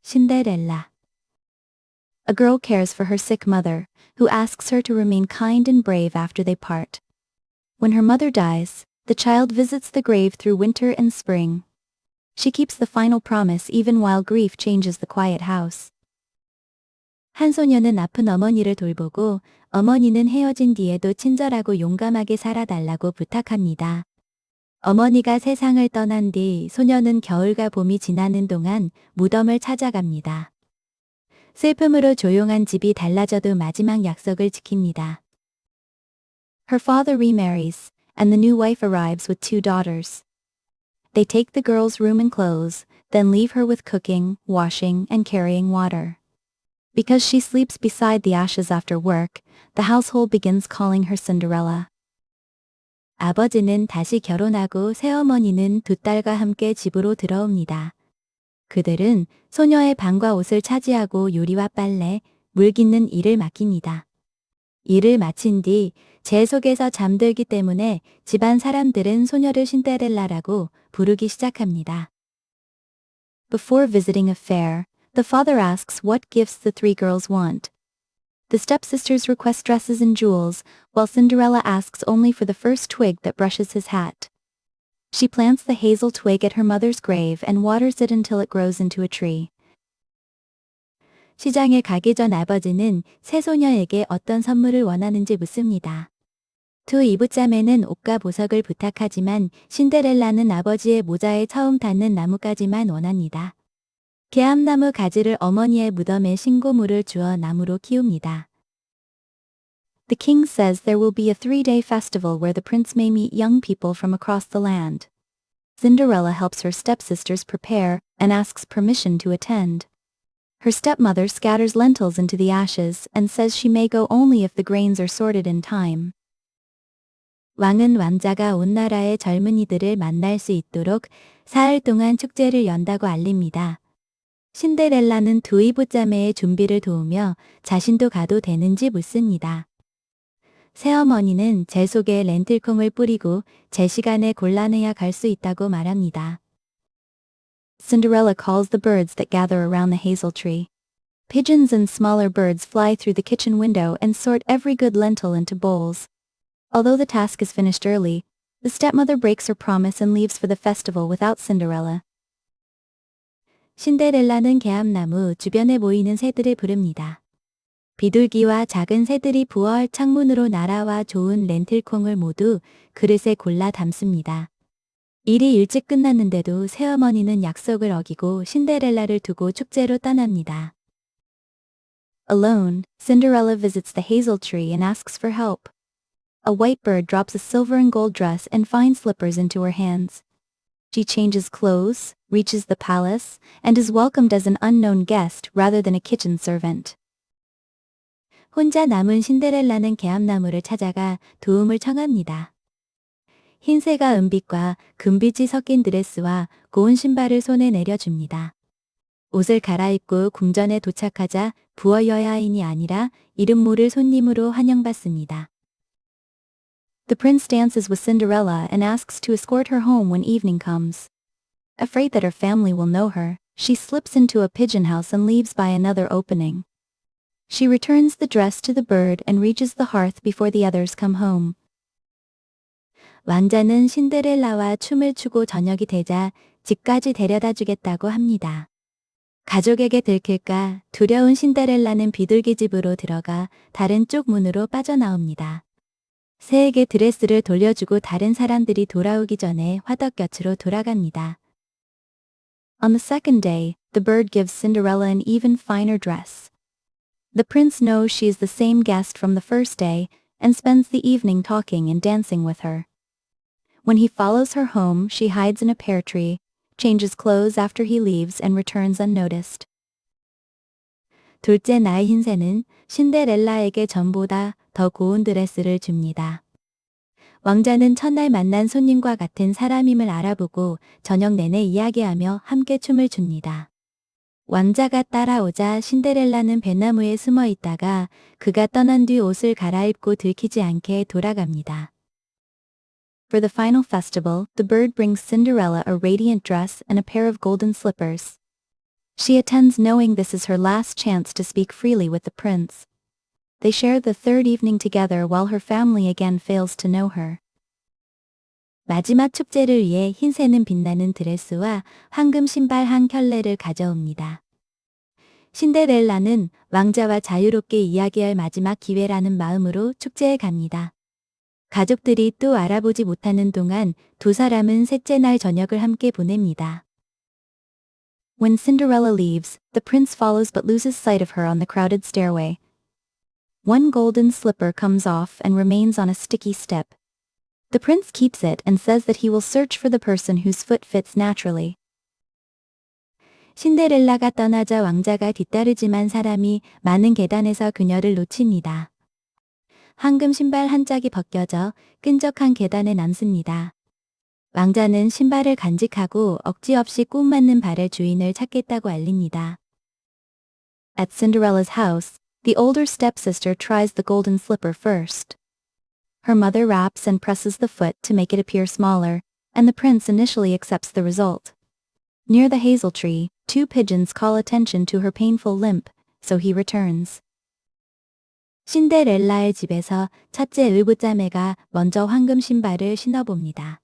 신데렐라. A girl cares for her sick mother, who asks her to remain kind and brave after they part. When her mother dies, the child visits the grave through winter and spring. She keeps the final promise even while grief changes the quiet house. 한 소녀는 아픈 어머니를 돌보고 어머니는 헤어진 뒤에도 친절하고 용감하게 살아달라고 부탁합니다. 어머니가 세상을 떠난 뒤 소녀는 겨울과 봄이 지나는 동안 무덤을 찾아갑니다. 슬픔으로 조용한 집이 달라져도 마지막 약속을 지킵니다. Her father remarries, and the new wife arrives with 2 daughters. They take the girl's room and clothes, then leave her with cooking, washing, and carrying water. Because she sleeps beside the ashes after work, the household begins calling her Cinderella. 아버지는 다시 결혼하고 새어머니는 2 딸과 함께 집으로 들어옵니다. 그들은 소녀의 방과 옷을 차지하고 요리와 빨래, 물 깃는 일을 맡깁니다. 일을 마친 뒤 재 속에서 잠들기 때문에 집안 사람들은 소녀를 신데렐라라고 부르기 시작합니다. Before visiting a fair, the father asks what gifts the 3 girls want. The stepsisters request dresses and jewels, while Cinderella asks only for the first twig that brushes his hat. She plants the hazel twig at her mother's grave and waters it until it grows into a tree. 시장에 가기 전 아버지는 새소녀에게 어떤 선물을 원하는지 묻습니다. 2 이부자매는 옷과 보석을 부탁하지만 신데렐라는 아버지의 모자에 처음 닿는 나뭇가지만 원합니다. 개암나무 가지를 어머니의 무덤에 신고물을 주어 나무로 키웁니다. The king says there will be a 3-day festival where the prince may meet young people from across the land. Cinderella helps her stepsisters prepare and asks permission to attend. Her stepmother scatters lentils into the ashes and says she may go only if the grains are sorted in time. 왕은 왕자가 온 나라의 젊은이들을 만날 수 있도록 사흘 동안 축제를 연다고 알립니다. 신데렐라는 2 이부자매의 준비를 도우며 자신도 가도 되는지 묻습니다. 새어머니는 재 속에 렌틸콩을 뿌리고 재 시간에 골라내야 갈 수 있다고 말합니다. Cinderella calls the birds that gather around the hazel tree. Pigeons and smaller birds fly through the kitchen window and sort every good lentil into bowls. Although the task is finished early, the stepmother breaks her promise and leaves for the festival without Cinderella. 신데렐라는 개암나무 주변에 모이는 새들을 부릅니다. 비둘기와 작은 새들이 부엌 창문으로 날아와 좋은 렌틸콩을 모두 그릇에 골라 담습니다. 일이 일찍 끝났는데도 새어머니는 약속을 어기고 신데렐라를 두고 축제로 떠납니다. Alone, Cinderella visits the hazel tree and asks for help. A white bird drops a silver and gold dress and fine slippers into her hands. She changes clothes, reaches the palace, and is welcomed as an unknown guest rather than a kitchen servant. 혼자 남은 신데렐라는 개암나무를 찾아가 도움을 청합니다. 흰새가 은빛과 금빛이 섞인 드레스와 고운 신발을 손에 내려줍니다. 옷을 갈아입고 궁전에 도착하자 부어 여야인이 아니라 이름 모를 손님으로 환영받습니다. The prince dances with Cinderella and asks to escort her home when evening comes. Afraid that her family will know her, she slips into a pigeon house and leaves by another opening. She returns the dress to the bird and reaches the hearth before the others come home. 왕자는 신데렐라와 춤을 추고 저녁이 되자 집까지 데려다 주겠다고 합니다. 가족에게 들킬까 두려운 신데렐라는 비둘기 집으로 들어가 다른 쪽 문으로 빠져나옵니다. 새에게 드레스를 돌려주고 다른 사람들이 돌아오기 전에 화덕곁으로 돌아갑니다. On the second day, the bird gives Cinderella an even finer dress. The prince knows she is the same guest from the first day and spends the evening talking and dancing with her. When he follows her home, she hides in a pear tree, changes clothes after he leaves and returns unnoticed. 둘째 날 흰새는 신데렐라에게 전보다 더 고운 드레스를 줍니다. 왕자는 첫날 만난 손님과 같은 사람임을 알아보고 저녁 내내 이야기하며 함께 춤을 춥니다. 왕자가 따라오자 신데렐라는 뱃나무에 숨어 있다가 그가 떠난 뒤 옷을 갈아입고 들키지 않게 돌아갑니다. For the final festival, the bird brings Cinderella a radiant dress and a pair of golden slippers. She attends knowing this is her last chance to speak freely with the prince. They share the third evening together while her family again fails to know her. 마지막 축제를 위해 흰새는 빛나는 드레스와 황금 신발 한 켤레를 가져옵니다. 신데렐라는 왕자와 자유롭게 이야기할 마지막 기회라는 마음으로 축제에 갑니다. 가족들이 또 알아보지 못하는 동안 두 사람은 셋째 날 저녁을 함께 보냅니다. When Cinderella leaves, the prince follows but loses sight of her on the crowded stairway. One golden slipper comes off and remains on a sticky step. The prince keeps it and says that he will search for the person whose foot fits naturally. 신데렐라가 떠나자 왕자가 뒤따르지만 사람이 많은 계단에서 그녀를 놓칩니다. 황금 신발 한 짝이 벗겨져 끈적한 계단에 남습니다. 왕자는 신발을 간직하고 억지 없이 꼭 맞는 발의 주인을 찾겠다고 알립니다. At Cinderella's house, the older stepsister tries the golden slipper first. Her mother wraps and presses the foot to make it appear smaller, and the prince initially accepts the result. Near the hazel tree, two pigeons call attention to her painful limp, so he returns. 신데렐라의 집에서 첫째 을부자매가 먼저 황금 신발을 신어봅니다.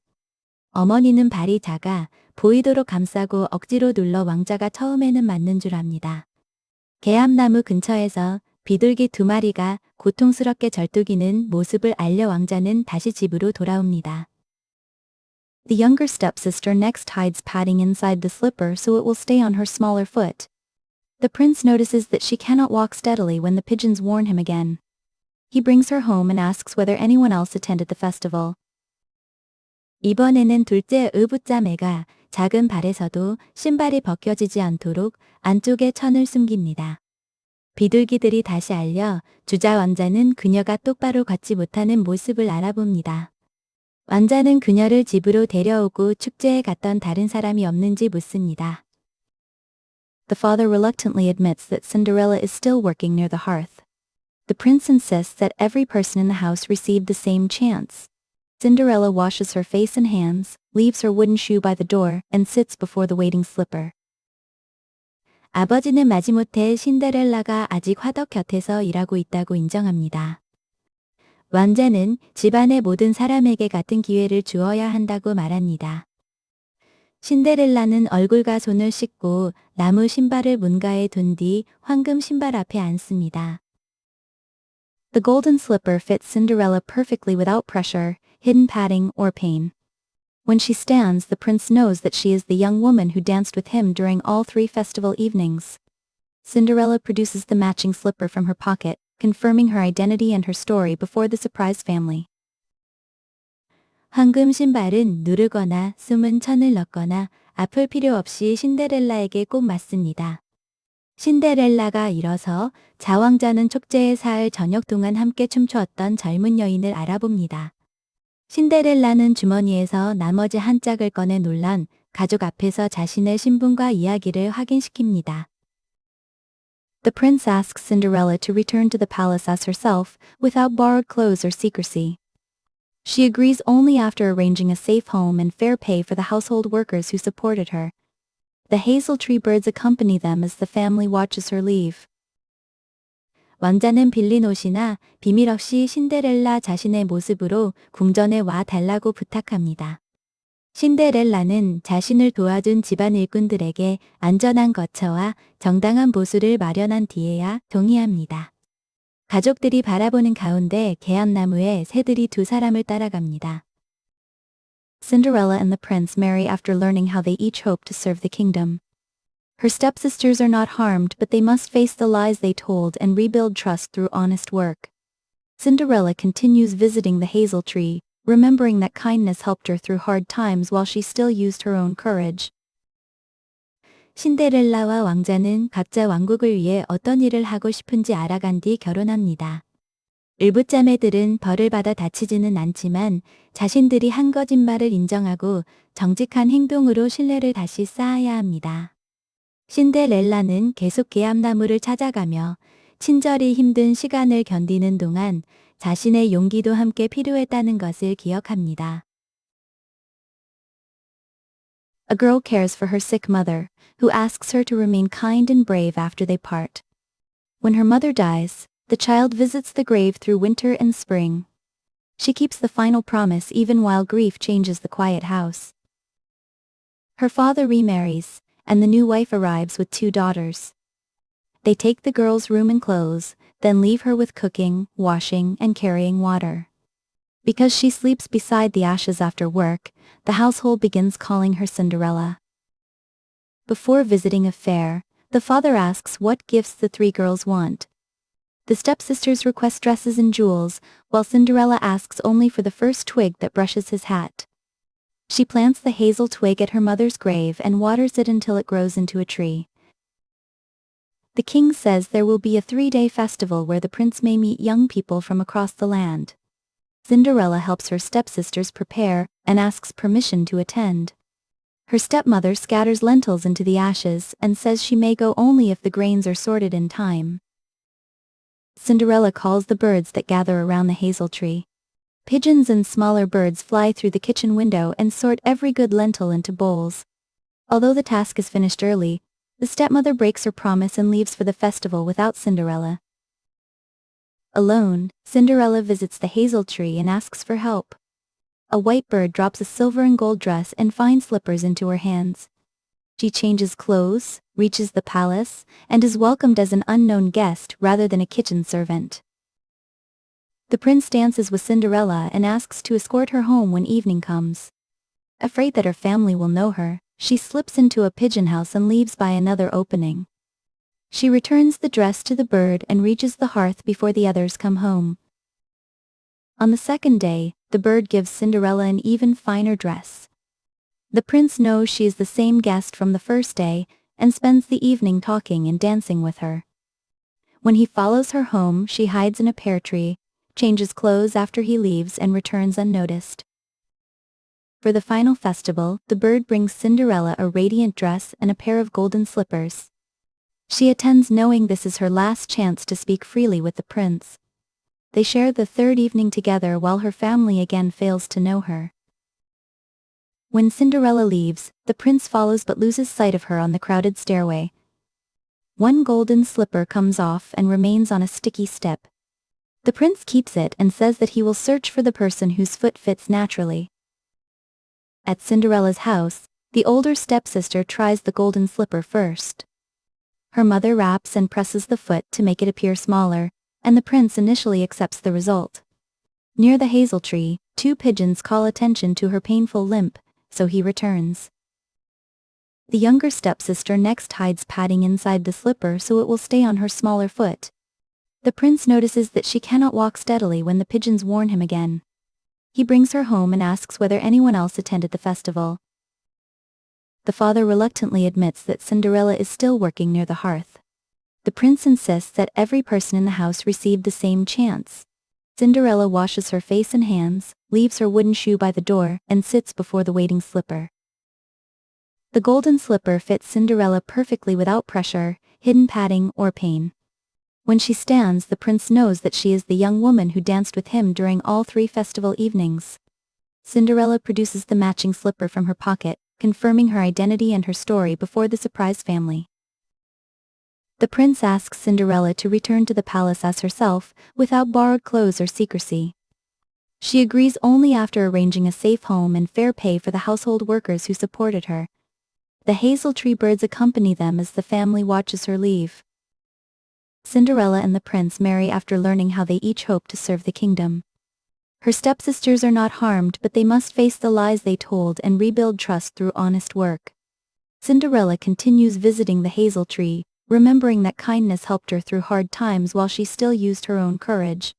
어머니는 발이 작아 보이도록 감싸고 억지로 눌러 왕자가 처음에는 맞는 줄 압니다. 개암나무 근처에서 비둘기 두 마리가 고통스럽게 절뚝이는 모습을 알려 왕자는 다시 집으로 돌아옵니다. The younger stepsister next hides padding inside the slipper so it will stay on her smaller foot. The prince notices that she cannot walk steadily when the pigeons warn him again. He brings her home and asks whether anyone else attended the festival. 이번에는 둘째 의붓자매가 작은 발에서도 신발이 벗겨지지 않도록 안쪽에 천을 숨깁니다. 비둘기들이 다시 알려 주자 왕자는 그녀가 똑바로 걷지 못하는 모습을 알아봅니다. 왕자는 그녀를 집으로 데려오고 축제에 갔던 다른 사람이 없는지 묻습니다. The father reluctantly admits that Cinderella is still working near the hearth. The prince insists that every person in the house received the same chance. Cinderella washes her face and hands, leaves her wooden shoe by the door, and sits before the waiting slipper. 아버지는 마지못해 신데렐라가 아직 화덕 곁에서 일하고 있다고 인정합니다. 왕자는 집안의 모든 사람에게 같은 기회를 주어야 한다고 말합니다. 신데렐라는 얼굴과 손을 씻고 나무 신발을 문가에 둔 뒤 황금 신발 앞에 앉습니다. The golden slipper fits Cinderella perfectly without pressure, hidden padding, or pain. When she stands, the prince knows that she is the young woman who danced with him during all 3 festival evenings. Cinderella produces the matching slipper from her pocket, confirming her identity and her story before the surprise family. 황금 신발은 누르거나 숨은 천을 넣거나 아플 필요 없이 신데렐라에게 꼭 맞습니다. 신데렐라가 일어서 자왕자는 축제의 사흘 저녁 동안 함께 춤추었던 젊은 여인을 알아봅니다. 신데렐라는 주머니에서 나머지 한 짝을 꺼내 놀란 가족 앞에서 자신의 신분과 이야기를 확인시킵니다. The prince asks Cinderella to return to the palace as herself, without borrowed clothes or secrecy. She agrees only after arranging a safe home and fair pay for the household workers who supported her. The hazel tree birds accompany them as the family watches her leave. 왕자는 빌린 옷이나 비밀 없이 신데렐라 자신의 모습으로 궁전에 와 달라고 부탁합니다. 신데렐라는 자신을 도와준 집안 일꾼들에게 안전한 거처와 정당한 보수를 마련한 뒤에야 동의합니다. 가족들이 바라보는 가운데 개암나무에 새들이 두 사람을 따라갑니다. Cinderella and the prince marry after learning how they each hope to serve the kingdom. Her stepsisters are not harmed, but they must face the lies they told and rebuild trust through honest work. Cinderella continues visiting the hazel tree, remembering that kindness helped her through hard times while she still used her own courage. 신데렐라와 왕자는 각자 왕국을 위해 어떤 일을 하고 싶은지 알아간 뒤 결혼합니다. 을부자매들은 벌을 받아 다치지는 않지만 자신들이 한 거짓말을 인정하고 정직한 행동으로 신뢰를 다시 쌓아야 합니다. 신데렐라는 계속 개암나무를 찾아가며 친절히 힘든 시간을 견디는 동안 자신의 용기도 함께 필요했다는 것을 기억합니다. A girl cares for her sick mother, who asks her to remain kind and brave after they part. When her mother dies, the child visits the grave through winter and spring. She keeps the final promise even while grief changes the quiet house. Her father remarries, and the new wife arrives with 2 daughters. They take the girl's room and clothes, then leave her with cooking, washing, and carrying water. Because she sleeps beside the ashes after work, the household begins calling her Cinderella. Before visiting a fair, the father asks what gifts the 3 girls want. The stepsisters request dresses and jewels, while Cinderella asks only for the first twig that brushes his hat. She plants the hazel twig at her mother's grave and waters it until it grows into a tree. The king says there will be a 3-day festival where the prince may meet young people from across the land. Cinderella helps her stepsisters prepare and asks permission to attend. Her stepmother scatters lentils into the ashes and says she may go only if the grains are sorted in time. Cinderella calls the birds that gather around the hazel tree. Pigeons and smaller birds fly through the kitchen window and sort every good lentil into bowls. Although the task is finished early, the stepmother breaks her promise and leaves for the festival without Cinderella. Alone, Cinderella visits the hazel tree and asks for help. A white bird drops a silver and gold dress and fine slippers into her hands. She changes clothes, reaches the palace, and is welcomed as an unknown guest rather than a kitchen servant. The prince dances with Cinderella and asks to escort her home when evening comes. Afraid that her family will know her, she slips into a pigeon house and leaves by another opening. She returns the dress to the bird and reaches the hearth before the others come home. On the second day, the bird gives Cinderella an even finer dress. The prince knows she is the same guest from the first day, and spends the evening talking and dancing with her. When he follows her home, she hides in a pear tree, changes clothes after he leaves and returns unnoticed. For the final festival, the bird brings Cinderella a radiant dress and a pair of golden slippers. She attends knowing this is her last chance to speak freely with the prince. They share the 3rd evening together while her family again fails to know her. When Cinderella leaves, the prince follows but loses sight of her on the crowded stairway. One golden slipper comes off and remains on a sticky step. The prince keeps it and says that he will search for the person whose foot fits naturally. At Cinderella's house, the older stepsister tries the golden slipper first. Her mother wraps and presses the foot to make it appear smaller, and the prince initially accepts the result. Near the hazel tree, 2 pigeons call attention to her painful limp, so he returns. The younger stepsister next hides padding inside the slipper so it will stay on her smaller foot. The prince notices that she cannot walk steadily when the pigeons warn him again. He brings her home and asks whether anyone else attended the festival. The father reluctantly admits that Cinderella is still working near the hearth. The prince insists that every person in the house received the same chance. Cinderella washes her face and hands, leaves her wooden shoe by the door, and sits before the waiting slipper. The golden slipper fits Cinderella perfectly without pressure, hidden padding, or pain. When she stands, the prince knows that she is the young woman who danced with him during all 3 festival evenings. Cinderella produces the matching slipper from her pocket, confirming her identity and her story before the surprise family. The prince asks Cinderella to return to the palace as herself, without borrowed clothes or secrecy. She agrees only after arranging a safe home and fair pay for the household workers who supported her. The hazel tree birds accompany them as the family watches her leave. Cinderella and the prince marry after learning how they each hope to serve the kingdom. Her stepsisters are not harmed, but they must face the lies they told and rebuild trust through honest work. Cinderella continues visiting the hazel tree, remembering that kindness helped her through hard times while she still used her own courage.